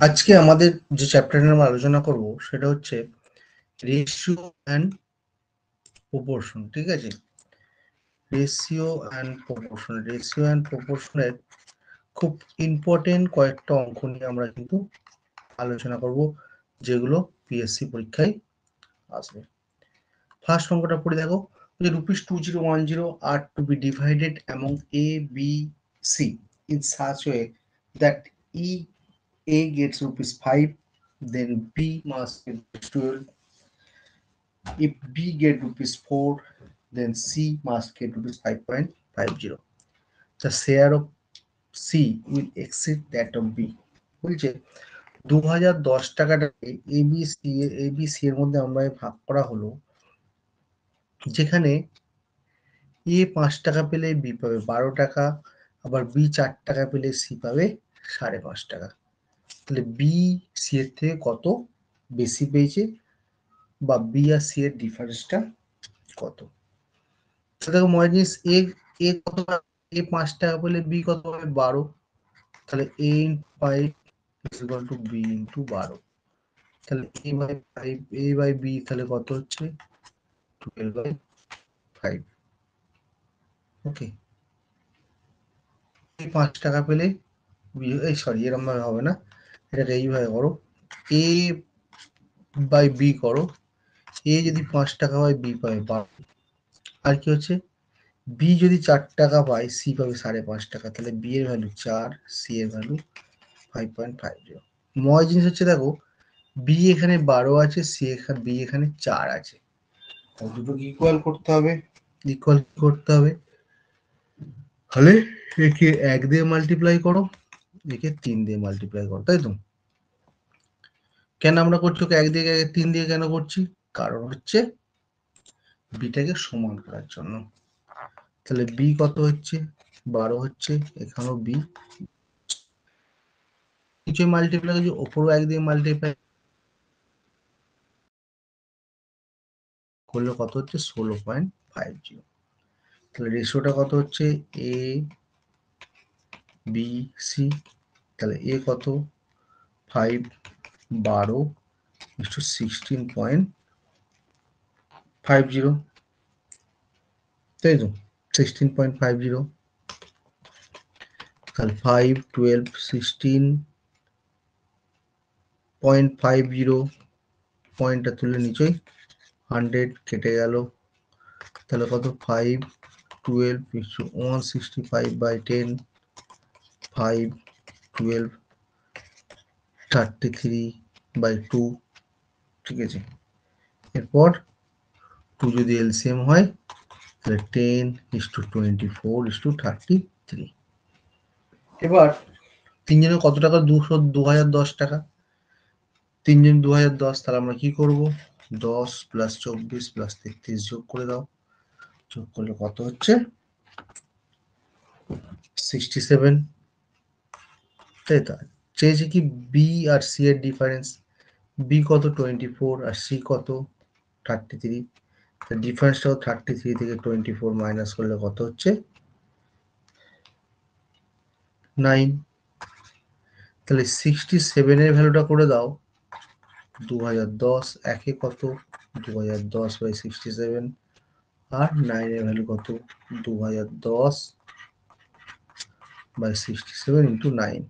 আজকে আমাদের যে চ্যাপ্টার আমরা আলোচনা করব সেটা হচ্ছে রেশিও অ্যান্ড প্রপোর্শন। ঠিক আছে, রেশিও অ্যান্ড প্রপোর্শনের খুব ইম্পর্টেন্ট কয়েকটা অঙ্ক নিয়ে আমরা কিন্তু আলোচনা করব, যেগুলো পিএসসি পরীক্ষায় আসবে। ফার্স্ট অঙ্কটা পড়ে দেখো, যে ₹2010 are to be divided among A, B, C in such way that A gets ₹5, then B must get ₹12. If B get ₹4, then C must get ₹5.50. The share of C will exceed that of B. বলছে 2010 টাকাটাকে ABC এর মধ্যে আমরা ভাগ করা হলো, যেখানে এ 5 টাকা পেলে বি পাবে 12 টাকা, আবার বি 4 টাকা পেলে সি পাবে 5.5 টাকা। তাহলে বি সি এর থেকে কত বেশি পেয়েছে, বা বি আর সি এর ডিফারেন্সটা কত। দেখো মনে জিনিস, এ এ কত, এ 5 টাকা পেলে বি কত পাবে 12, তাহলে A into 5 is equal to B into 12। তাহলে এ বাই বি তাহলে কত হচ্ছে 12/5। ওকে, 5 টাকা পেলে এই সরি এরকম ভাবে হবে না, এটাকে এইভাবে করো, এ বাই বি করো, এ যদি 5 টাকা হয় বি পাবে 12, আর কি হচ্ছে বি যদি 4 টাকা পায় সি পাবে 5.5 টাকা, তাহলে বি এর ভ্যালু 4, সি এর ভ্যালু 5.50। মজার জিনিস হচ্ছে দেখো, বি এখানে 12 আছে, বি এখানে 4 আছে, দুটোকে ইকুয়াল করতে হবে। তাহলে একে 1 দিয়ে মাল্টিপ্লাই করো, একে 3 দিয়ে মাল্টিপ্লাই করো, তাই তো। কেন আমরা করছি ওকে 1 দিয়ে 3 দিয়ে কেন করছি, কারণ হচ্ছে বিটাকে সমান করার জন্য। তাহলে বি কত হচ্ছে 12 হচ্ছে, এখানেও বি কিছু মাল্টিপ্লাই করছি, ওপরও 1 দিয়ে মাল্টিপ্লাই করলে কত হচ্ছে 16.50। তাহলে রেশিওটা কত হচ্ছে এ বি সি, তাহলে এ কত 5, 12 16.50, তাই তো 16.50। তাহলে 5, 12, 16.50, পয়েন্টটা তুলে নিচই 100 কেটে গেল, তাহলে কত 5, 12 165/10, 5, 12 33/2। ঠিক আছে, এরপর 2 যদি এলসিএম হয় তাহলে 10:24:33। এবার তিনজনের কত টাকা, 2010 টাকা, তিনজন 2010, তাহলে আমরা কি করব 10 + 24 + 33 যোগ করে দাও, যোগ করলে কত হচ্ছে 67। তাই তো, চেয়েছে কি বি আর সি এর ডিফারেন্স, বি কত 24 আর সি কত 33, ডিফারেন্সটাও 33 থেকে 24 মাইনাস করলে কত হচ্ছে 9। তাহলে 67 এর ভ্যালুটা করে দাও 2010, একে কত 2010/67, আর 9 এর ভ্যালু কত 2010/67 ইন্টু 9,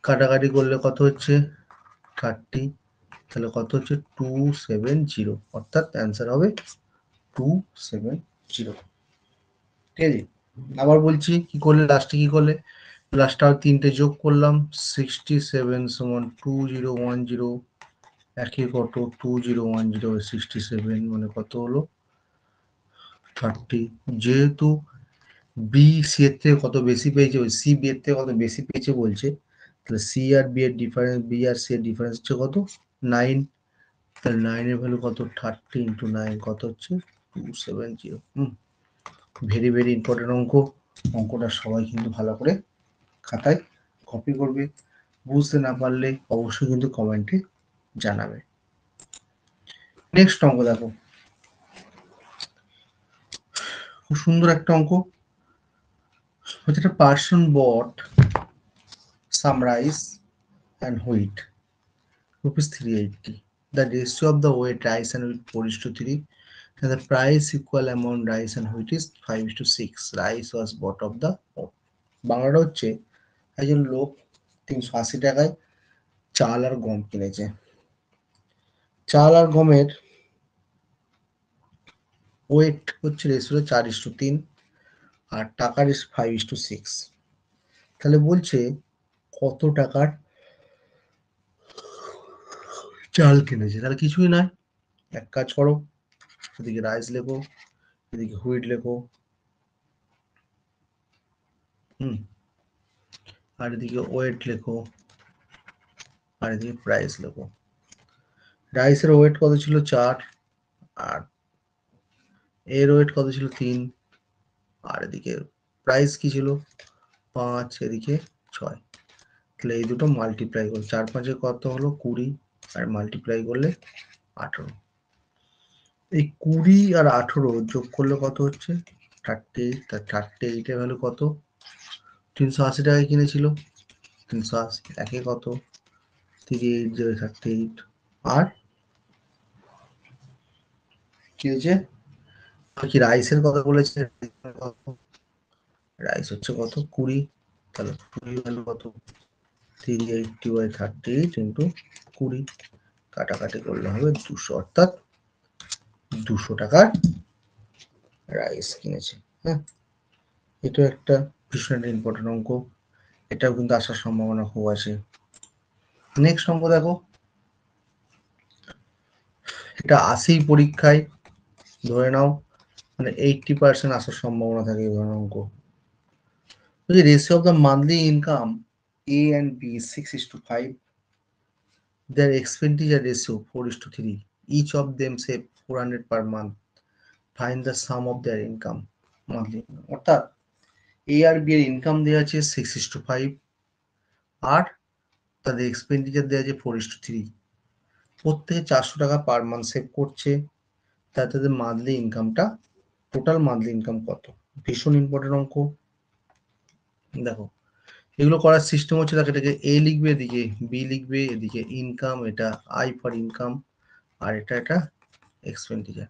কাটাকাটি করলে কত হচ্ছে 30, তাহলে কত হচ্ছে 270, অর্থাৎ অ্যান্সার হবে 270। ঠিক আছে, আবার বলছি কি করলে, লাস্টে কি করলে, লাস্টে আর 3টে যোগ করলাম, 67 সমান 2010, একে কত 2010/67 মানে কত হলো 30। যেহেতু বি সি এর থেকে কত বেশি পেয়েছে, ওই সি বি এর থেকে কত বেশি পেয়েছে বলছে, তাহলে সি আর বি এর ডিফারেন্স, বি আর সি এর ডিফারেন্স হচ্ছে কত 9, তাহলে 9 এর ভ্যালু কত 30 ইন্টু 9 কত হচ্ছে 270। ভেরি ভেরি ইম্পর্টেন্ট অঙ্ক, অঙ্কটা সবাই কিন্তু ভালো করে খাতায় কপি করবে, বুঝতে না পারলে অবশ্যই কিন্তু কমেন্টে জানাবে। নেক্সট অঙ্ক দেখো, খুব সুন্দর একটা অঙ্ক হচ্ছে, একটা person bought some rice and wheat, rupees 380. The ratio of the weight rice and wheat 4:3, and the price equal amount rice and wheat is 5:6. Rice was bought of the pot. বাংলাটা হচ্ছে একজন লোক 380 টাকায় চাল আর গম কিনেছে। চাল আর গমের ওয়েট হচ্ছে রেশিও 4:3 আর টাকার ইস 5:6। তাহলে বলছে কত টাকার চাল কিনেছে। তাহলে কিছুই নয়, এক কাজ করো, এদিকে রাইস লেখো, এদিকে হুইট লেখো, আর এদিকে ওয়েট লেখো, আর এদিকে প্রাইস লেখো। রাইসের ওয়েট কত ছিল 4, আর এর ওয়েট কত ছিল 3, আর এদিকে প্রাইস কি ছিল 5, এদিকে 6। তাহলে এই দুটো মাল্টিপ্লাই করো, 4 5 কত হলো 20, আর মাল্টিপ্লাই করলে 18। এই 20 আর 18 যোগ করলে কত হচ্ছে 38। তার 38 এর ভ্যালু কত? 380 টাকায় কিনেছিল, 380 একে কত 38 আর কি হয়েছে কি রাইসের কথা বলেছে, রাইস হচ্ছে কত 20। তাহলে 20 ভ্যালু কত 380/38 ইন্টু 20, কাটাকাটি করলে হবে 200, অর্থাৎ 200 টাকার রাইস কিনেছে। হ্যাঁ, এটা একটা ভীষণ ইম্পর্টেন্ট অঙ্ক, এটাও কিন্তু আসার সম্ভাবনা খুব আছে। নেক্সট অঙ্ক দেখো, এটা 80 পরীক্ষায় ধরে নাও মানে 80% আসার সম্ভাবনা থাকে এই ধরনের অঙ্ক। The ratio of the monthly income A and B is 6:5. Their expenditure ratio 4:3. Each of them save 400 per month. Find the sum of their income monthly. অর্থাৎ A আর B এর ইনকাম দেওয়া আছে 6:5 আর তাদের এক্সপেন্ডিচার দেওয়া আছে 4:3। প্রত্যেকে 400 টাকা per month save করছে, তাতে তাদের মান্থলি ইনকামটা, টোটাল মান্থলি ইনকাম কত? ভীষণ ইম্পর্টেন্ট অঙ্ক। দেখো এগুলো করার সিস্টেম হচ্ছে, তাকে এটাকে এ লিখবে, এদিকে বি লিখবে, এদিকে ইনকাম, এটা আই ফর ইনকাম, আর এটা এক্সপেন্ডিচার।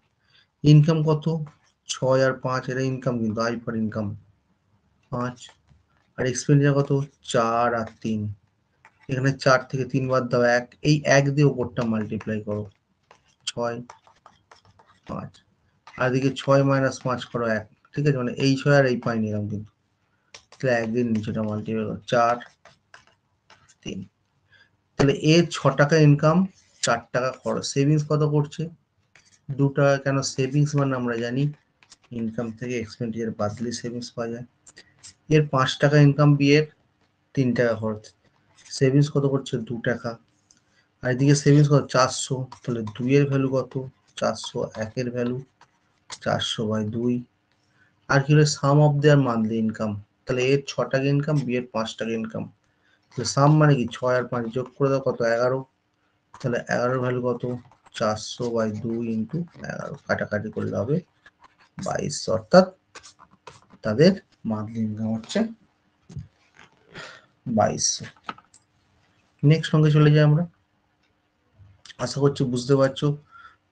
ইনকাম কত 6 আর 5, এটা ইনকাম কিন্তু আই ফর ইনকাম 5, আর এক্সপেন্ডিচার কত 4 আর 3। এখানে 4 থেকে 3 বাদ দাও 1, এই 1 দিয়ে ওপরটা মাল্টিপ্লাই করো 6 5, আর এদিকে 6 - 5 করো 1। ঠিক আছে, মানে এই 6 আর এই 5 নিলাম কিন্তু, তাহলে 1 দিন নিচেটা মাল্টিপ্লাই করো 4 3। তাহলে এর 6 টাকা ইনকাম, 4 টাকা খরচ। সেভিংস কত করছে 2 টাকা। কেন সেভিংস মানে আমরা জানি ইনকাম থেকে এক্সপেন্ডিচার বাদ দিলে সেভিংস পাওয়া যায়। এর 5 টাকা ইনকাম, বিয়ের 3 টাকা খরচ। সেভিংস কত করছে 2 টাকা, আর এদিকে সেভিংস কত 400। তাহলে 2 এর ভ্যালু কত 400, 1 এর ভ্যালু 400/2। আর কি হলো সাম অফ দেয়ার মান্থলি ইনকাম। তাহলে এর 6 টাকা ইনকাম, বিয়ের 5 টাকা ইনকাম। সাম মানে কি 6 আর 5 যোগ করে দাও কত 11। তাহলে 11 ভ্যালু কত 400/2 ইন্টু 11, কাটাকাটি করলে হবে 22। অর্থাৎ তাদের মান্থলি ইনকাম হচ্ছে 2200। নেক্সট সঙ্গে চলে যাই আমরা। আশা করছি বুঝতে পারছো,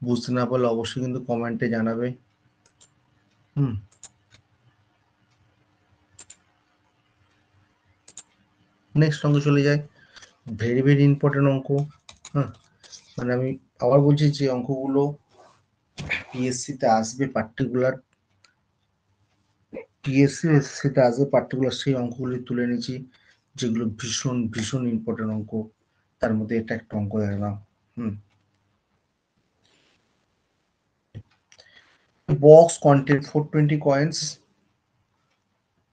বুঝতে না পারলে অবশ্যই কিন্তু কমেন্টে জানাবে। নেক্সট অঙ্ক চলে যায়, ভেরি ভেরি ইম্পর্টেন্ট অঙ্ক। হ্যাঁ, মানে আমি আবার বলছি যে অঙ্কগুলো পিএসসিতে আসবে, পার্টিকুলার পিএসসিতে আসবে পার্টিকুলার সেই অঙ্কগুলি তুলে নিয়েছি যেগুলো ভীষণ ভীষণ ইম্পর্টেন্ট অঙ্ক। তার মধ্যে এটা একটা অঙ্ক দেখলাম। Box contain 420 coins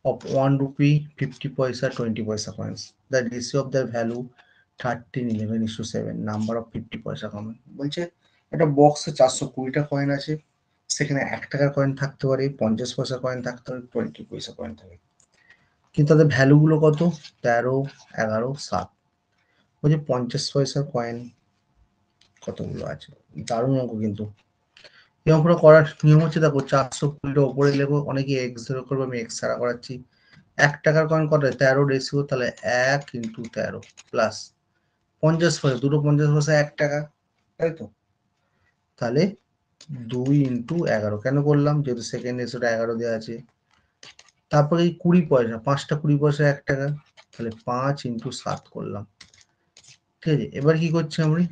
of 1 rupee, 50 paisa, 20 paisa coins. The ratio of their value 13:11:7. Number of 50 পয়সা কয়েন। বলছে একটা বক্সে 420টা কয়েন আছে, সেখানে 1 টাকার কয়েন থাকতে পারে, 50 পয়সা কয়েন থাকতে পারে, 20 পয়সা কয়েন থাকে, কিন্তু তাদের ভ্যালু গুলো কত 13 11 7। বলছে 50 পয়সার কয়েন কতগুলো আছে। দারুণ অঙ্ক কিন্তু। এই অঙ্কটা করার নিয়ম হচ্ছে, দেখো 420টা উপরে লেখো, অনেকে এক্স ধরে করবে, আমি এক্স ছাড়া করাচ্ছি। 1 টাকার কয়েন কত 13 রেশিও, তাহলে 1 × 13 প্লাস 50 পয়সা, দুটো 50 পয়সা 1 টাকা, তাই তো? তাহলে 2 ইন্টু 11 কেন করলাম? যেহেতু সেকেন্ড রেশিওটা 11 দেওয়া আছে। তারপরে এই 20 পয়সা, 5টা 20 পয়সা 1 টাকা, তাহলে 5 ইন্টু 7 করলাম। ঠিক আছে, এবার কি করছি আমি?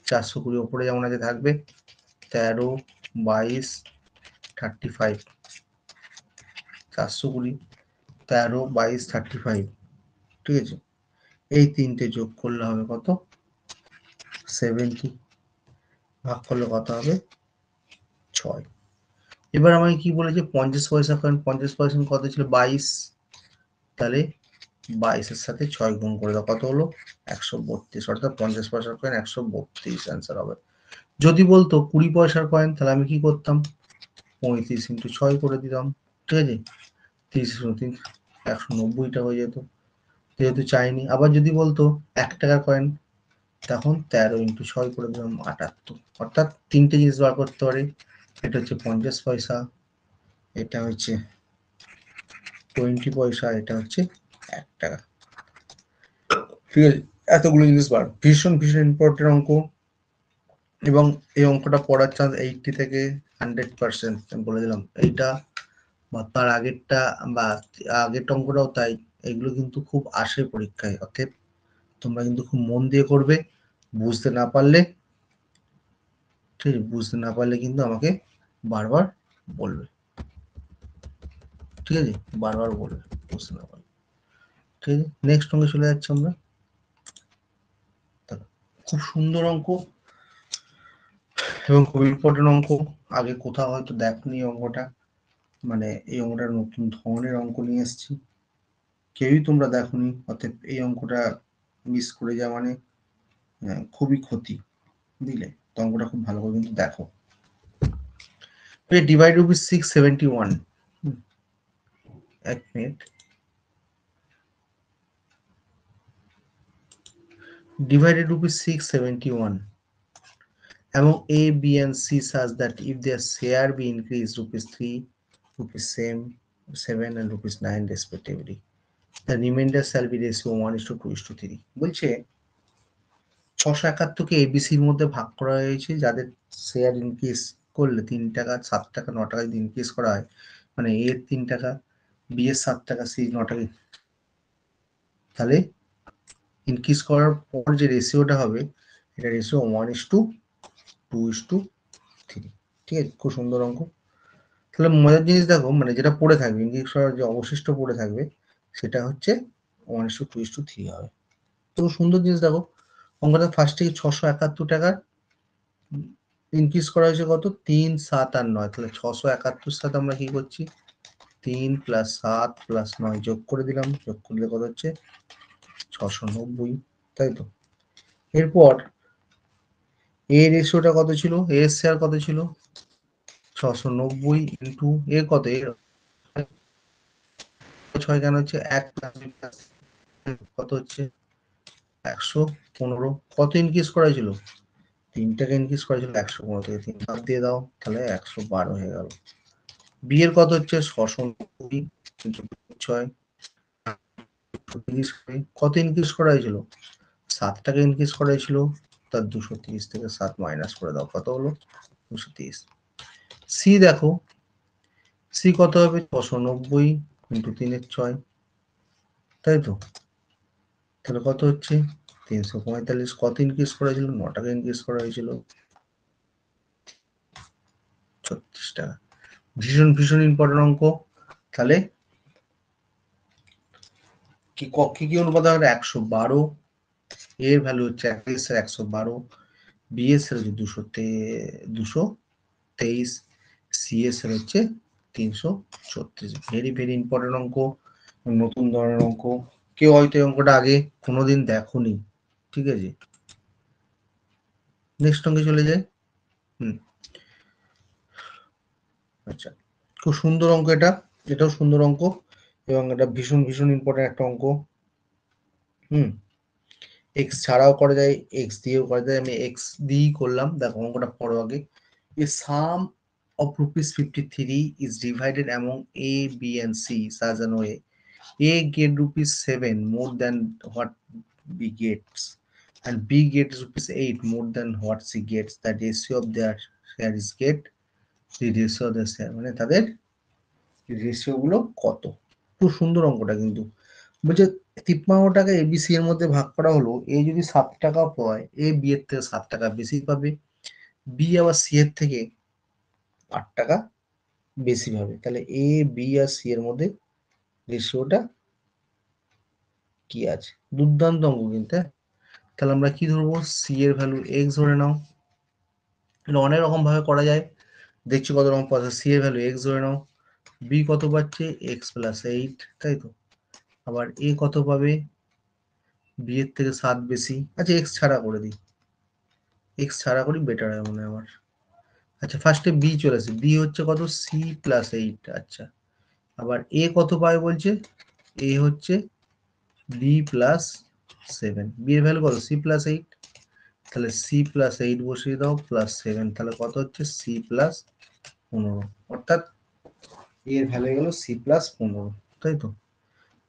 420 ওপরে যেমন আছে থাকবে, 13, 22, 35, 420, 13, 22, 35, ঠিক আছে। এই তিনটে যোগ করলে হবে কত? 70, ভাগ করলে কত হবে? 6। এবার আমাকে কি বলেছে? 50 পয়সা কয়েন, 50 পয়সা কত ছিল? 22, তাহলে 22-এর সাথে 6 গুণ করে দাও, কত হলো? 132, অর্থাৎ 50 পয়সার কয়েন 132 অ্যান্সার হবে। যদি বলতো 20 পয়সার কয়েন, তাহলে আমি কি করতাম? 35 ইন্টু 6 করে দিতাম, ঠিক আছে, 30 3, 190টা হয়ে যেত, যেহেতু চাইনি। আবার যদি বলতো 1 টাকার কয়েন, তখন 13 ইন্টু 6 করে দিলাম, 78। অর্থাৎ তিনটে জিনিস বার করতে পারি, এটা হচ্ছে 50 পয়সা, এটা হচ্ছে 20 পয়সা, এটা হচ্ছে 1 টাকা, ঠিক আছে। এতগুলো জিনিস বার, ভীষণ ভীষণ ইম্পর্টেন্ট অঙ্ক, এবং এই অঙ্কটা পড়ার চান্স 80 থেকে 100%, আমি বলে দিলাম। এইটা বা তার আগেরটা বা আগের অঙ্কটাও তাই, এগুলো কিন্তু খুব আসে পরীক্ষায়। অতএব তোমরা কিন্তু খুব মন দিয়ে করবে। বুঝতে না পারলে, ঠিক আছে, বুঝতে না পারলে কিন্তু আমাকে বারবার বলবে, ঠিক আছে, বারবার বলবে বুঝতে না পারলে, ঠিক আছে। নেক্সট অঙ্কে চলে যাচ্ছি আমরা। খুব সুন্দর অঙ্ক এবং খুব ইম্পর্টেন্ট অঙ্ক। আগে কোথাও হয়তো দেখনি অঙ্কটা, মানে এই অঙ্কটা নতুন ধরনের অঙ্ক নিয়ে এসেছি, কেউই তোমরা দেখোনি। অতএব এই অঙ্কটা মিস করে যাওয়া মানে খুবই ক্ষতি, বুঝলে? তো অঙ্কটা খুব ভালো করে কিন্তু দেখো। Divide rupees 671, 1 minute. Divided rupees 671 among A, B and C such that if their share be increased rupees 3, rupees 7 and rupees 9 respectively, the remainder shall be ratio 1:2:3. বলছে 671 কে এবিসির মধ্যে ভাগ করা হয়েছে, যাদের শেয়ার ইনক্রিজ করলে 3 টাকা, 7 টাকা, 9 টাকা যদি ইনক্রিজ করা হয়, মানে এ এর 3 টাকা, বি এর 7 টাকা, সি 9 টাকা, তাহলে ইনক্রিজ করার পর যে রেশিওটা হবে, এটা রেশিও 1:2:3, ঠিক আছে। খুব সুন্দর অঙ্ক। তাহলে মজার জিনিস দেখো, মানে যেটা পড়ে থাকবে, ইনক্রিজ করার যে অবশিষ্ট পড়ে থাকবে, সেটা হচ্ছে 1:2:3 হবে। তো সুন্দর জিনিস দেখো, অঙ্কটা ফার্স্টে 671 টাকার ইনক্রিজ করা হয়েছে কত? 3, 7 আর 9। তাহলে 671 সাথে আমরা কি করছি? 3 + 7 + 9 যোগ করে দিলাম, যোগ করলে কত হচ্ছে? 690, তাই তো। এরপর এর রেশিওটা কত ছিল? এর শেয়ার কত ছিল? 690 ইন্টু এর কত? এর 6 কেন হচ্ছে? 1 কত হচ্ছে? 115। কত ইনক্রিজ করা হয়েছিল? 3 টাকা ইনক্রিজ করা হয়েছিল, 115 থেকে 3 বাদ দিয়ে দাও, তাহলে 112 হয়ে গেল। বি এর কত হচ্ছে? 690 ইন্টু 6, কত ইনক্রিজ করা হয়েছিল? 7 টাকা ইনক্রিজ করা হয়েছিল, তার 230 থেকে 7 মাইনাস করে দাও, কত হলো? 230। সি দেখো, সি কত হবে? 690 ইন্টু 3 এর 6, তাই তো। তাহলে কত হচ্ছে? 345। কত ইনক্রিজ করা হয়েছিল? 9 টাকা ইনক্রিজ করা হয়েছিল, 36 টাকা। ভীষণ ভীষণ ইম্পর্টেন্ট অঙ্ক। তাহলে কি কি অনুপাত হবে? 112, এর ভ্যালু হচ্ছে 112, বিএস এর হচ্ছে 223, সিএস এর হচ্ছে 336। ভেরি ভেরি ইম্পর্টেন্ট অঙ্ক, নতুন ধরনের অঙ্ক। কেউ হয়তো এই অঙ্কটা আগে কোনোদিন দেখোনি, ঠিক আছে। নেক্সট অঙ্কে চলে যায়। আচ্ছা, খুব সুন্দর অঙ্ক এটা, এটাও সুন্দর অঙ্ক, এবং এটা ভীষণ ভীষণ ইম্পর্টেন্ট একটা অঙ্ক। এক্স ছাড়াও করা যায়, এক্স দিয়েও করা যায়, আমি এক্স দিয়েই করলাম। দেখো অঙ্কটা পড়ো আগে। A sum of rupees 53 is divided among A, B and C such an way A get rupees 7 more than what B gets. and B gets rupees 8 more than what C gets, the ratio of their share is get the ratio of the share, মানে তাদের ratio গুলো কত। খুব সুন্দর অঙ্কটা কিন্তু। বলছে 53 টাকা এবিসি এর মধ্যে ভাগ করা হলো, এ যদি 7 টাকা পায়, এ বি এর থেকে 7 টাকা বেশি পাবে, বি আবার সি এর থেকে 8 টাকা বেশি পাবে। তাহলে এ বি আর সি এর মধ্যে রেশিওটা কি আছে? দুর্দান্ত অঙ্ক কিন্তু, হ্যাঁ? তাহলে আমরা কি ধরবো? সি এর ভ্যালু এক্স ধরে নাও। এটা অনেক রকম ভাবে করা যায়, দেখছি কত রকম পাচ্ছে। সি এর ভ্যালু এক্স ধরে নাও, বি কত পাচ্ছে? এক্স প্লাস 8, তাই তো। আবার এ কত পাবে? বি এর থেকে 7 বেশি। আচ্ছা এক্স ছাড়া করে দিই, এক্স ছাড়া করি, বেটার হয় মনে হয় আমার। আচ্ছা ফার্স্টে বি চলে আসে, বি হচ্ছে কত? C plus 8। আচ্ছা আবার এ কত পাবে বলছে? এ হচ্ছে বি প্লাস 7। বি এর ভ্যালু কত? C plus 8। তাহলে সি প্লাস 8 বসিয়ে দাও, প্লাস 7, তাহলে কত হচ্ছে? C plus 15। অর্থাৎ এর ভ্যালু হয়ে গেল সি প্লাস 15, তাই তো।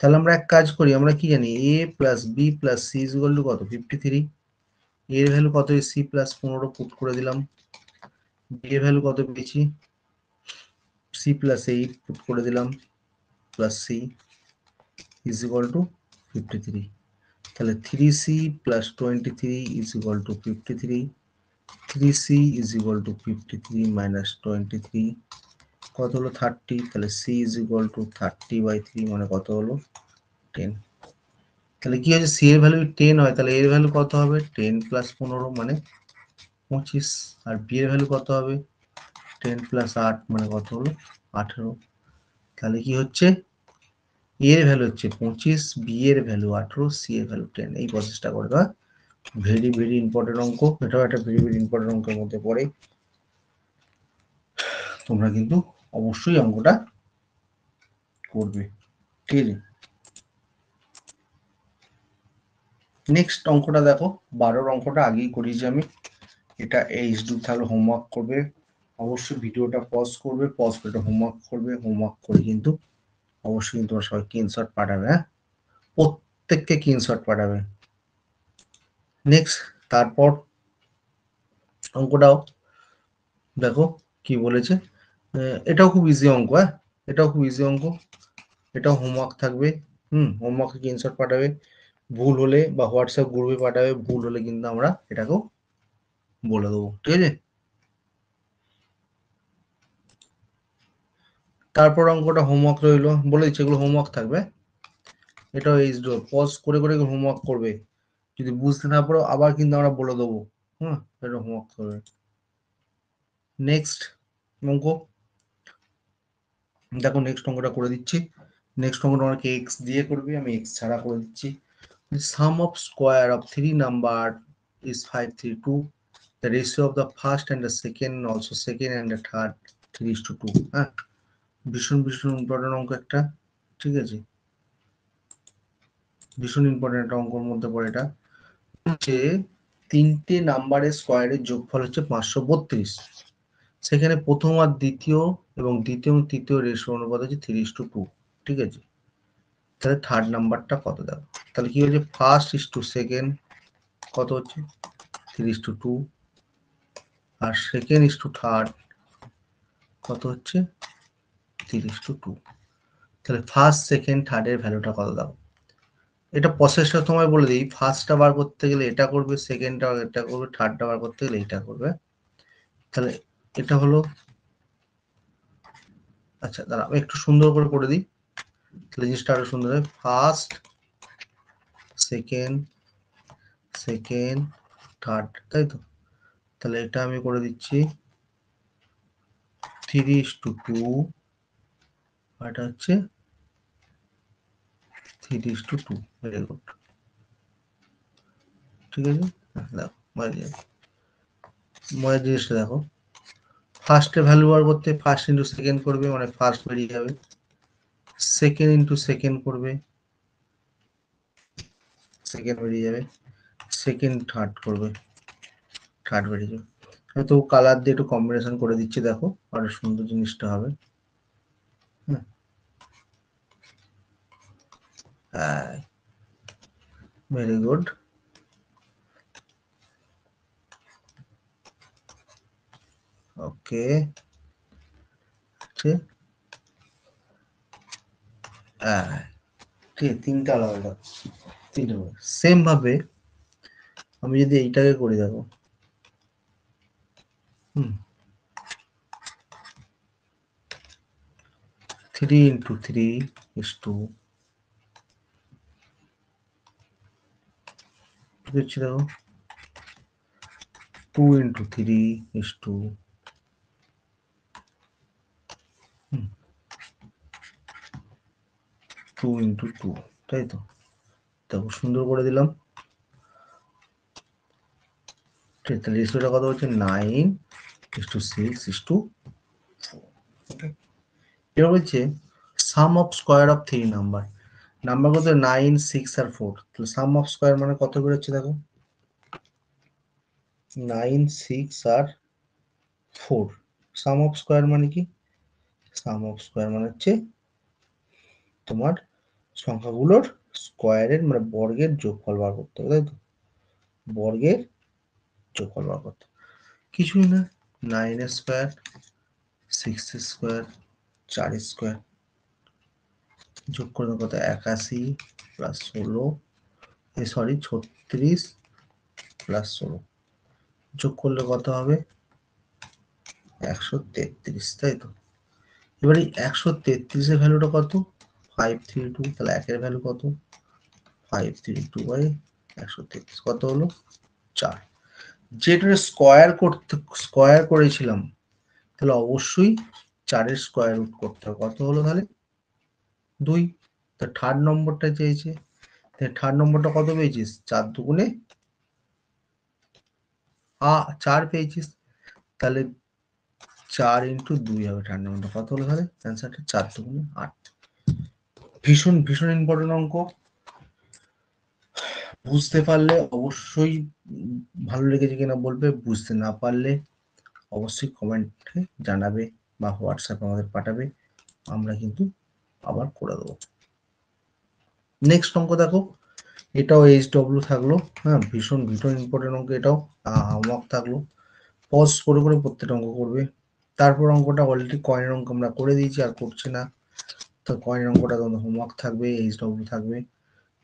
তাহলে আমরা এক কাজ করি, আমরা কি জানি? A plus B plus C is equal to কত? 53। এর ভ্যালু কত? সি প্লাস 15 পুট করে দিলাম। বি এর ভ্যালু কত পেয়েছি? সি প্লাস 8 পুট করে দিলাম, plus C is equal to 53। তাহলে 3c plus 23 is equal to 53। 3c is equal to 53 minus 23 কত হলো? 30। তাহলে c ইজ ইকুয়াল টু 30/3 মানে কত হলো? 10। তাহলে কি হচ্ছে? c এর ভ্যালু 10 হয়, তাহলে এর ভ্যালু কত হবে? 10 প্লাস 15 মানে 25। আর b এর ভ্যালু কত হবে? 10 প্লাস 8 মানে কত হলো? 18। তাহলে কি হচ্ছে? এর ভ্যালু হচ্ছে 25, বি এর ভ্যালু 18, সি এর ভ্যালু 10। এই প্রসেসটা করে দেওয়া ভেরি ভেরি ইম্পর্টেন্ট অঙ্ক, এটাও একটা ভেরি ভেরি ইম্পর্টেন্ট অঙ্কের মধ্যে পড়ে। তোমরা কিন্তু অবশ্যই অঙ্কটা করবে, ঠিক আছে। নেক্সট অঙ্কটা দেখো, 12 অঙ্কটা আগেই করিয়েছি আমি। এটা এইচডি তাহলে হোমওয়ার্ক করবে, অবশ্যই ভিডিওটা পজ করবে, পজ করে হোমওয়ার্ক করবে, হোমওয়ার্ক করে কিন্তু অবশ্যই কিন্তু তোমরা সবাই স্ক্রিনশট পাঠাবে, হ্যাঁ, প্রত্যেককে স্ক্রিনশট পাঠাবে। নেক্সট তারপর অঙ্কটাও দেখো কি বলেছে। এটাও খুব ইজি অঙ্ক, হ্যাঁ, এটাও খুব ইজি অঙ্ক, এটাও হোমওয়ার্ক থাকবে। হোমওয়ার্ক স্ক্রিনশট পাঠাবে, ভুল হলে বা হোয়াটসঅ্যাপ গ্রুপে পাঠাবে, ভুল হলে কিন্তু আমরা এটাকেও বলে দেবো, ঠিক আছে। তারপর অঙ্কটা হোমওয়ার্ক রইলো, বলে দিচ্ছি এগুলো হোমওয়ার্ক থাকবে। এটাও এই পজ করে করে হোমওয়ার্ক করবে, যদি বুঝতে না পারো আবার কিন্তু আমরা বলে দেবো। এটা হোমওয়ার্ক করবে। নেক্সট অঙ্ক দেখো, নেক্সট অঙ্কটা করে দিচ্ছি। নেক্সট অঙ্কটা আমাকে এক্স দিয়ে করবে, আমি এক্স ছাড়া করে দিচ্ছি। Sum of square of 3 number is 532. The ratio of the first and the second, also second and the third 3:2। হ্যাঁ, ভীষণ ভীষণ ইম্পর্টেন্ট অঙ্ক একটা, ঠিক আছে, ভীষণ ইম্পর্টেন্ট একটা অঙ্কের মধ্যে পড়ে এটা। হচ্ছে 3টে নাম্বারের স্কোয়ারের যোগফল হচ্ছে 532। সেখানে প্রথম আর দ্বিতীয় এবং দ্বিতীয় এবং তৃতীয় রেশিও অনুপাত হচ্ছে 3:2, ঠিক আছে। তাহলে থার্ড নাম্বারটা কত দেখো, তাহলে কি হচ্ছে? ফার্স্ট ইস টু সেকেন্ড কত হচ্ছে? 3:2, আর সেকেন্ড ইস টু থার্ড কত হচ্ছে? 3:2। তাহলে ফার্স্ট সেকেন্ড থার্ডের ভ্যালুটা কত দাও? এটা প্রসেসটা তোমায় বলে দিই, ফার্স্টটা বার করতে গেলে এটা করবে, সেকেন্ডটা এটা করবে, থার্ডটা বার করতে গেলে এটা করবে। তাহলে এটা হলো, আচ্ছা দাঁড়া আমি একটু সুন্দর করে করে দিই, তাহলে জিনিসটা আরো সুন্দর হয়। ফার্স্ট সেকেন্ড সেকেন্ড থার্ড, তাই তো। তাহলে এটা আমি করে দিচ্ছি 3:2, আর এটা হচ্ছে 3:2। ভেরি গুড, ঠিক আছে। দেখো মজার জিনিসটা দেখো, ফার্স্টের ভ্যালু বার করতে ফার্স্ট ইন্টু সেকেন্ড করবে, মানে ফার্স্ট বেরিয়ে যাবে। সেকেন্ড ইন্টু সেকেন্ড করবে, সেকেন্ড বেরিয়ে যাবে। সেকেন্ড থার্ড করবে, থার্ড বেরিয়ে যাবে। হয়তো কালার দিয়ে একটু কম্বিনেশন করে দিচ্ছি, দেখো আরো সুন্দর জিনিসটা হবে। হ্যাঁ, ভেরি গুড। ওকে, ঠিক আছে, তিনটা আলাদা, তিনটা সেম ভাবে আমি যদি এইটাকে করে দেখো, 3 into 3 is 2, ঠিক আছে, দেখো 2 into 3 is 2, 2 into 2, তাই তো, দেখো সুন্দর করে দিলাম। তাহলে রেশিওটা কত হচ্ছে 9:6:4। এবার বলছে sum of square of 3 number, number কত 9, 6 আর 4, তাহলে সাম অফ স্কোয়ার মানে কত বেরোচ্ছে দেখো, 9, 6 আর 4। সাম অফ স্কোয়ার মানে কি, সাম অফ স্কোয়ার মানে হচ্ছে তোমার সংখ্যাগুলোর স্কোয়ারের মানে বর্গের যোগফল বার করতে হবে, তাই তো, বর্গের যোগফল বার করতে, কিছুই না, 9 স্কোয়ার, 6 স্কোয়ার, 4 স্কোয়ার, যোগ করে কত 81 প্লাস 16, সরি 36 প্লাস 16, যোগ করলে কত হবে 133, তাই তো। এবার এই 133 এর ভ্যালুটা কত, 532, তাহলে একের ভ্যালু কত 532/133 কত হলো 4। যেটা স্কোয়ার করতে স্কোয়ার করেছিলাম, তাহলে অবশ্যই 4-এর স্কোয়ার রুট করতে হবে, কত হলো তাহলে 2। তো থার্ড নম্বরটা চেয়েছে, থার্ড নম্বরটা কত পেয়েছিস, 4 দুগুণে 4 পেয়েছিস, তাহলে 4 ইন্টু 2 হবে থার্ড নম্বরটা, কত হলো তাহলে অ্যান্সারটা 4 দুগুণে 8। ভীষণ ভীষণ ইম্পর্টেন্ট অঙ্ক, বুঝতে পারলে অবশ্যই ভালো লেগেছে কিনা বলবে, বুঝতে না পারলে অবশ্যই কমেন্টে জানাবে বা হোয়াটসঅ্যাপে আমাদের পাঠাবে, আমরা কিন্তু আবার করে দেবো। নেক্সট অঙ্ক দেখো, এটাও HW থাকলো, হ্যাঁ ভীষণ ভীষণ ইম্পর্টেন্ট অঙ্ক, এটাও হোমওয়ার্ক থাকলো, পজ করে করে প্রত্যেকটা অঙ্ক করবে। তারপর অঙ্কটা অলরেডি কয়েনের অঙ্ক আমরা করে দিয়েছি, আর করছি না, তো কয়েনের অঙ্কটা তোমাদের হোমওয়ার্ক থাকবে, HW থাকবে,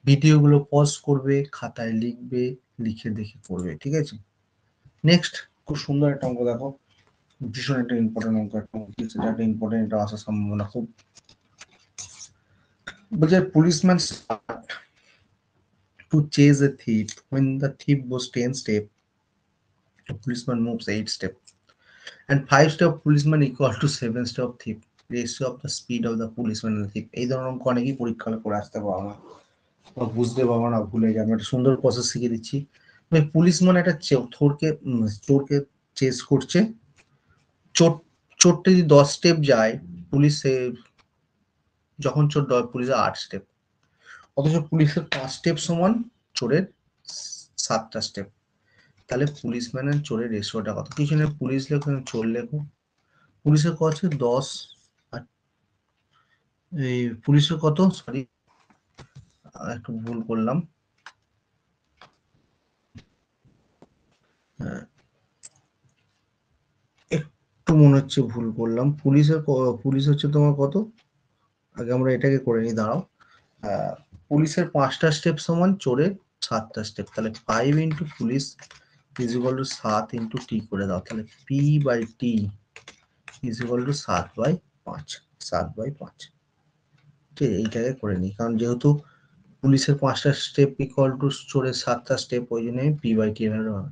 ভিডিওগুলো পজ করবে, খাতায় লিখবে, লিখে দেখে করবে, ঠিক আছে। নেক্সট খুব সুন্দর একটা অঙ্ক দেখো, ভীষণ একটা ইম্পর্টেন্ট অঙ্ক, একটা সেটা একটা ইম্পর্টেন্ট, এটা আসার সম্ভাবনা খুব। বলছে policeman start to chase a thief when the thief was 10 step, the policeman moves 8 step, and 5 step of policeman equal to 7 step of thief, ratio of the speed of the policeman and the thief। এই ধরনের অঙ্ক অনেকেই পরীক্ষা করে আসতে পারো না, বুঝতে পারবো না, ভুলে যাবে, একটা সুন্দর প্রসেস শিখে দিচ্ছি। পুলিশম্যান একটা চোরকে চোরকে চেস করছে, চোর চোরটা যদি 10 স্টেপ যায়, পুলিশে যখন চোর পুলিশের 8 স্টেপ, অথচ পুলিশের 5 স্টেপ সমান চোরের 7টা স্টেপ, তাহলে পুলিশম্যানের চোরের রেশিওটা কত, কিছু নেই, পুলিশ লেখো চোর লেখো, পুলিশের কত আছে 10, আর এই পুলিশের কত, সরি একটু ভুল করলাম, একটু মনে হচ্ছে ভুল করলাম, পুলিশ হচ্ছে তোমার কত, আগে আমরা এটাকে করে নিই, দাঁড়াও, পুলিশের 5টা স্টেপ সমান চোরের 7টা স্টেপ, তাহলে 5 into police is equal to 7 into T করে দাও, তাহলে P/T ইজ ইকুয়াল টু 7/5, 7/5, ঠিক এইটাকে করে নিই, কারণ যেহেতু পুলিশের 5টা স্টেপ ইকুয়াল টু চোরের 7টা স্টেপ, ওই জন্য আমি P/T এর ভ্যালু হবে।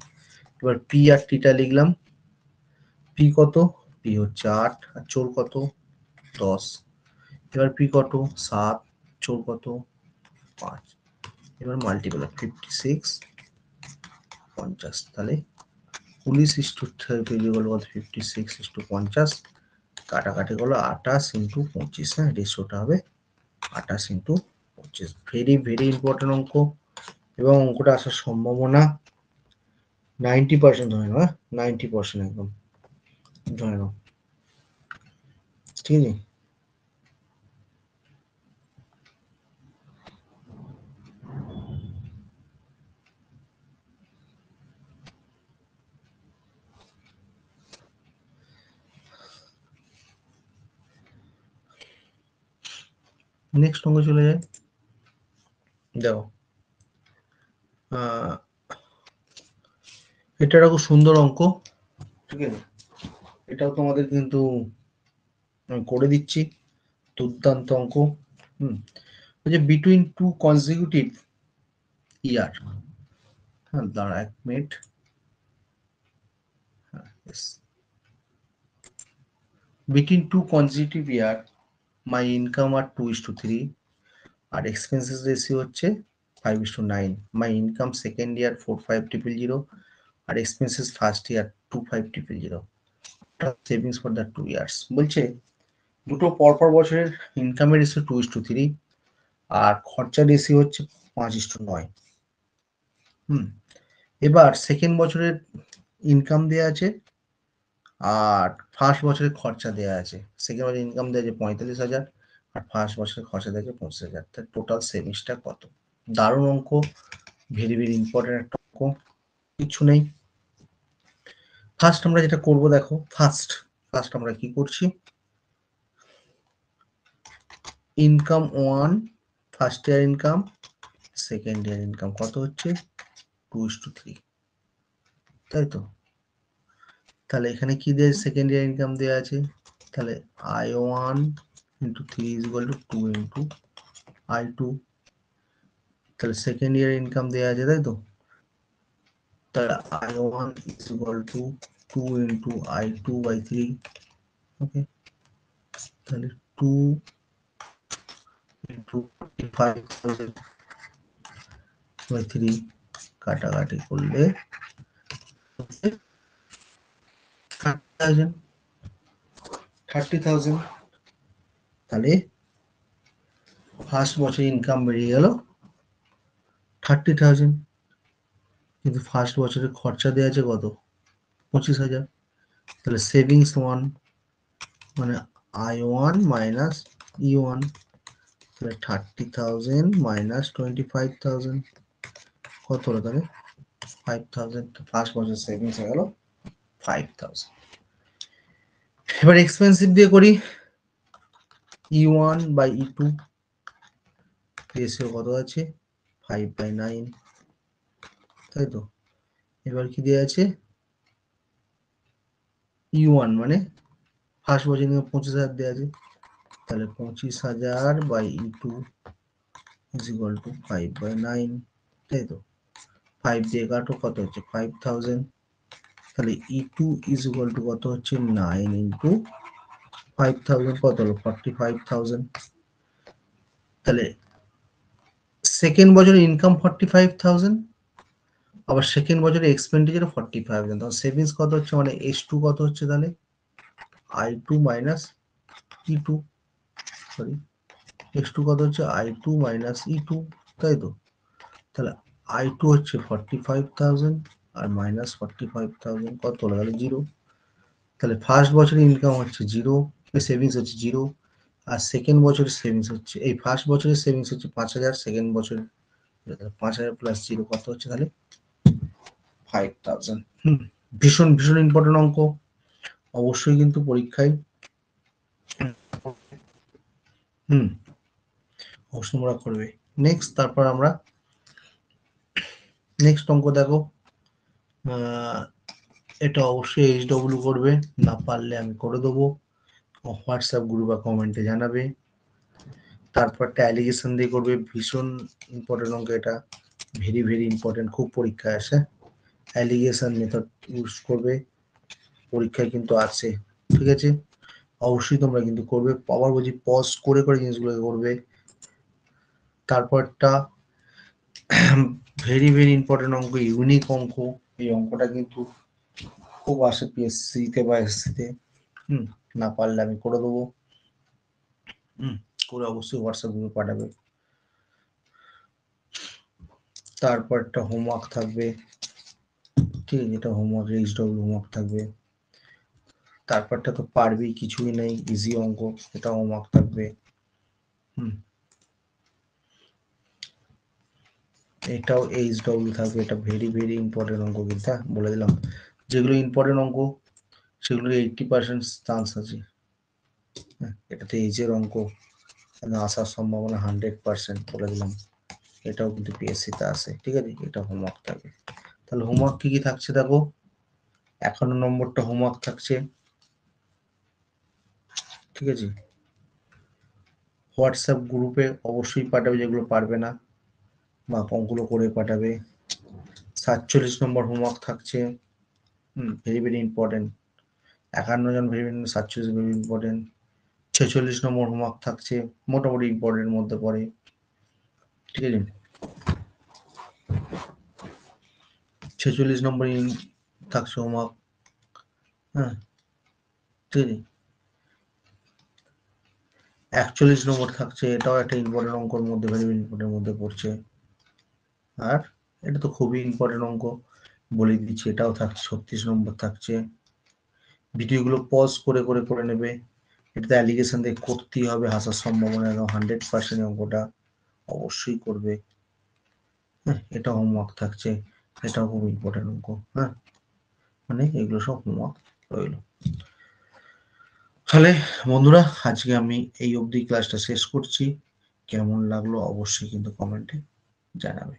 এবার P আর টিটা লিখলাম, P কত, P হচ্ছে 8, আর চোর কত 10, এবার P কত 7, চোর কত 5, এবার মাল্টিপ্লাই 56, 50, তাহলে পুলিশ ইস্টু 56 ইস্টু 50, কাটাকাটি করলো 28 ইন্টু 25, হ্যাঁ রেশিওটা হবে 28 ইন্টু 25। ভেরি ভেরি ইম্পর্টেন্ট অঙ্ক, এবং অঙ্কটা আসার সম্ভাবনা 90% ধরে নাও, 90% একদম ধরে নাও, ঠিক আছে। নেক্সট অঙ্ক চলে যায়। দেখো এটা একটা খুব সুন্দর অঙ্ক, ঠিক আছে, এটাও তোমাদের কিন্তু আমি করে দিচ্ছি, দুর্দান্ত অঙ্ক। যে বিটুইন টু কনজিকিউটিভ ইয়ার, হ্যাঁ দাঁড়া এক minute, between two consecutive year my income আর 2:3 আর এক্সপেন্সেস রেশিও হচ্ছে 5:9। মাই ইনকাম সেকেন্ড ইয়ার 45,000 আর expenses first year 25,000। Savings for the 2 years বলছে দুটো পরপর বছরের ইনকামের রেশিও 2:3 আর খরচা রেশিও হচ্ছে 5:9। এবার সেকেন্ড বছরের ইনকাম দেওয়া আছে আর ফার্স্ট বছরের খরচা দেওয়া আছে। সেকেন্ড বছরের ইনকাম দেওয়া আছে 45,000 আর ফার্স্ট বছরের খরচা দেওয়া আছে 25,000। তার টোটাল সেভিংসটা কত? দারুণ অঙ্ক, ভেরি ভেরি ইম্পর্টেন্ট একটা অঙ্ক, কিছু নেই। ফার্স্ট আমরা যেটা করব, দেখো ফার্স্ট আমরা কি করছি, income 1, first year income, second ইয়ার ইনকাম কত হচ্ছে 2:3, তাই তো। তাহলে এখানে কি দেয়, সেকেন্ড ইয়ার ইনকাম দেওয়া আছে, তাহলে I1 into 3 is equal to 2 into I2। তাহলে সেকেন্ড ইয়ার ইনকাম দেওয়া আছে, তাই তো। তাহলে I1 is equal to 2 into I2 by 3। ওকে, তাহলে 2 into 45,000 by 3 কাটাকাটি করলে 30,000। তাহলে ফার্স্ট বছর ইনকাম বেরিয়ে গেল 30,000, কিন্তু ফার্স্ট বছরের খরচা দেওয়া আছে কত 25,000। তাহলে সেভিংস 1 মানে I1 মাইনাস E1, তাহলে 30,000 মাইনাস 25,000 কত হলো, তাহলে 5,000। ফার্স্ট বছর সেভিংস হয়ে গেল 5,000। এবার এক্সপেন্সিভ দিয়ে করি, E1 বাই E2 রেশিও কত আছে 5/9, তাই তো। এবার কি দেওয়া আছে, E1 মানে ফার্স্ট বছর 25,000 দেওয়া আছে, তাহলে 25,000 by E2 is equal to 5/9, তাই তো। 5 দিয়ে কাটো কত হচ্ছে 5,000, তাহলে E2 is equal to কত হচ্ছে 9 into 5,000 কত হলো 45,000। তাহলে সেকেন্ড বছরে ইনকাম 45,000, আবার সেকেন্ড বছরে এক্সপেন্ডিচার 45,000, তখন সেভিংস কত হচ্ছে মানে H2 কত হচ্ছে, তাহলে I2 minus E2, sorry H2 কত হচ্ছে I2 মাইনাস E2, তাই তো। তাহলে I2 হচ্ছে 45,000 আর মাইনাস 45,000 কত হলো, তাহলে 0। তাহলে ফার্স্ট বছরের ইনকাম হচ্ছে 0, সেভিংস হচ্ছে 0, আর সেকেন্ড বছরের সেভিংস হচ্ছে, এই ফার্স্ট বছরের সেভিংস হচ্ছে 5,000, সেকেন্ড বছরের 5,000 প্লাস 0 কত হচ্ছে, তাহলে 5,000। ভীষণ ভীষণ ইম্পর্টেন্ট অঙ্ক, অবশ্যই কিন্তু পরীক্ষায় অবশ্যই তোমরা করবে। নেক্সট, তারপর আমরা নেক্সট অঙ্ক দেখো, এটা অবশ্যই HW করবে, না পারলে আমি করে দেবো, হোয়াটসঅ্যাপ গ্রুপ বা কমেন্টে জানাবে। তারপর একটা অ্যালিগেশন দিয়ে করবে, ভীষণ ইম্পর্টেন্ট অঙ্ক এটা, ভেরি ভেরি ইম্পর্টেন্ট, খুব পরীক্ষায় আসে। অ্যালিগেশন মেথড ইউজ করবে, পরীক্ষায় কিন্তু আছে, ঠিক আছে। অবশ্যই তোমরা কিন্তু করবে, আবার বলছি পজ করে করে জিনিসগুলো করবে। তারপরটা ভেরি ভেরি ইম্পর্টেন্ট অঙ্ক, ইউনিক অঙ্ক, এই অঙ্কটা কিন্তু খুব আসে পিএসসিতে বা এসসিতে। না পারলে আমি করে দেবো, করে অবশ্যই হোয়াটসঅ্যাপ গ্রুপে পাঠাবে। তারপর একটা হোমওয়ার্ক থাকবে, ঠিক আছে, এটা হোমওয়ার্ক HW হোমওয়ার্ক থাকবে। তারপরটা তো পারবি, কিছুই নেই, ইজি অঙ্ক, এটা হোমওয়ার্ক থাকবে। এটাও HW থাকবে, এটা ভেরি ভেরি ইম্পর্টেন্ট অঙ্ক, কিন্তু বলে দিলাম যেগুলো ইম্পর্টেন্ট অঙ্ক সেগুলোর 80% চান্স আছে। এটাতে এইজের অঙ্ক, আসার সম্ভাবনা 100% বলে দিলাম। এটাও কিন্তু পিএসসিতে আসে, ঠিক আছে, এটা হোমওয়ার্ক থাকে। তাহলে হোমওয়ার্ক কি কি থাকছে দেখো, 51 নম্বরটা হোমওয়ার্ক থাকছে, ঠিক আছে। হোয়াটসঅ্যাপ গ্রুপে অবশ্যই পাঠাবে যেগুলো পারবে না, বা অঙ্কগুলো করে পাঠাবে। 47 নম্বর হোমওয়ার্ক থাকছে, ভেরি ভেরি ইম্পর্টেন্ট। 51 জন ভেরি ভেরি, 47 ভেরি ইম্পর্টেন্ট। 46 নম্বর হোমওয়ার্ক থাকছে, মোটামুটি ইম্পর্টেন্ট মধ্যে পড়ে, ঠিক আছে। 46 নম্বর থাকছে হোমওয়ার্ক, হ্যাঁ, ঠিক আছে। 41 নম্বর থাকছে, এটাও একটা ইম্পর্টেন্ট অঙ্কর মধ্যে, ভেরি ভেরি ইম্পর্টেন্ট মধ্যে পড়ছে। আর এটা তো খুবই ইম্পর্টেন্ট অঙ্ক, বলে দিচ্ছি, এটাও থাকছে 36 নম্বর থাকছে। ভিডিওগুলো পজ করে করে করে নেবে, এটাতে অ্যালিগেশন দিয়ে করতেই হবে, হাসার সম্ভাবনা 100% অঙ্কটা অবশ্যই করবে, হ্যাঁ। এটা হোমওয়ার্ক থাকছে, এটাও খুব ইম্পর্টেন্ট অঙ্ক, হ্যাঁ। মানে এগুলো সব হোমওয়ার্ক রইল। তাহলে বন্ধুরা, আজকে আমি এই অবধি ক্লাসটা শেষ করছি। কেমন লাগলো অবশ্যই কিন্তু কমেন্টে জানাবে।